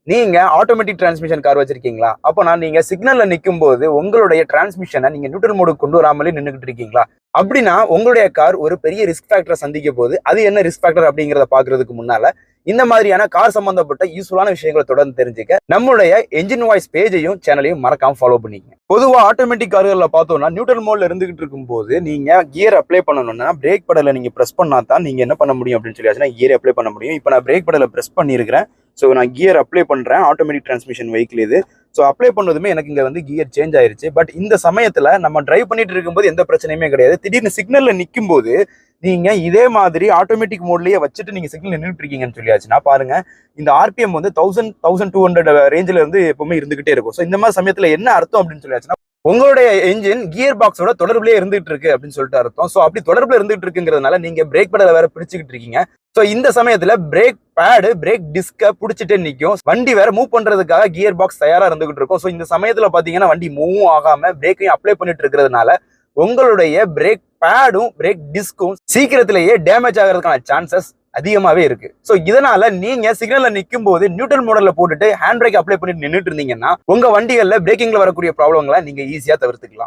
நீங்க automatic transmission car வச்சிருக்கீங்களா? அப்போனா நீங்க சிக்னல்ல நிற்கும் போது உங்களுடைய டிரான்ஸ்மிஷனை நீங்க நியூட்ரல் மோடுக்கு கொண்டு வராமலே நின்றுகிட்டு இருக்கீங்களா? அப்படின்னா உங்களுடைய கார் ஒரு பெரிய ரிஸ்க் ஃபேக்டரை சந்திக்க போது அது என்ன ரிஸ்க் ஃபேக்டர் அப்படிங்கிறத பாக்குறதுக்கு முன்னால இந்த மாதிரியான கார் சம்பந்தப்பட்ட யூஸ்ஃபுல்லான விஷயங்களை தொடர்ந்து தெரிஞ்சுக்க நம்மளுடைய என்ஜின் வாய்ஸ் பேஜையும் சேனலையும் மறக்காம ஃபாலோ பண்ணிக்கங்க. பொதுவா ஆட்டோமேட்டிக் கார்களில் பார்த்தோம்னா நியூட்ரல் மோட்ல இருந்துகிட்டு இருக்கும் போது நீங்க கியர் அப்ளை பண்ணணும்னா பிரேக் பெடலை நீங்க பிரஸ் பண்ணா தான் நீங்க என்ன பண்ண முடியும் அப்படின்னு சொல்லியாச்சுன்னா கியர் அப்ளை பண்ண முடியும். இப்போ நான் பிரேக் பெடலை பிரஸ் பண்ணியிருக்கிறேன். ஸோ நான் கியர் அப்ளை பண்றேன். ஆட்டோமேட்டிக் டிரான்ஸ்மிஷன் வெஹிக்கிள் இது. ஸோ அப்ளை பண்ணதுமே எனக்கு இங்க வந்து கியர் சேஞ்ச் ஆயிருச்சு. பட் இந்த சமயத்துல நம்ம டிரைவ் பண்ணிட்டு இருக்கும்போது எந்த பிரச்சனையுமே கிடையாது. திடீர்னு சிக்னல்ல நிற்கும் போது நீங்க இதே மாதிரி ஆட்டோமேட்டிக் மோட்லயே வச்சுட்டு நீங்க சிக்னல் நின்றுட்டு இருக்கீங்கன்னு சொல்லியாச்சுன்னா பாருங்க, இந்த ஆர்பிஎம் வந்து 1200 ரேஞ்சில இருந்து எப்பவுமே இருந்துகிட்டே இருக்கும். ஸோ இந்த மாதிரி சமயத்துல என்ன அர்த்தம் அப்படின்னு சொல்லியாச்சுன்னா உங்களுடைய என்ஜின் கியர் பாக்ஸோட தொடர்புலயே இருந்துட்டு இருக்கு அப்படின்னு சொல்லிட்டு அர்த்தம். ஸோ அப்படி தொடர்புல இருந்துட்டு இருக்குங்கிறதுனால நீங்க பிரேக் பெடலை வேற பிடிச்சிக்கிட்டு இருக்கீங்க. ஸோ இந்த சமயத்துல பிரேக் பேடு பிரேக் டிஸ்க பிடிச்சிட்டே நிற்கும். வண்டி வேற மூவ் பண்றதுக்காக கியர் பாக்ஸ் தயாரா இருந்துகிட்டு இருக்கும். ஸோ இந்த சமயத்துல பாத்தீங்கன்னா வண்டி மூவ் ஆகாம பிரேக்கையும் அப்ளை பண்ணிட்டு இருக்கிறதுனால உங்களுடைய பிரேக் பேடும் பிரேக் டிஸ்கும் சீக்கிரத்திலேயே டேமேஜ் ஆகிறதுக்கான சான்சஸ் அதிகமாவே இருக்கு. சோ இதனால நீங்க சிக்னல்ல நிற்கும் போது நியூட்ரல் மோட்ல போட்டுட்டு ஹேண்ட் பிரேக் அப்ளை பண்ணிட்டு நின்றுட்டு இருந்தீங்கன்னா உங்க வண்டிகள்ல பிரேக்கிங்ல வரக்கூடிய ப்ராப்ளங்களை நீங்க ஈஸியா தவிர்த்துக்கலாம்.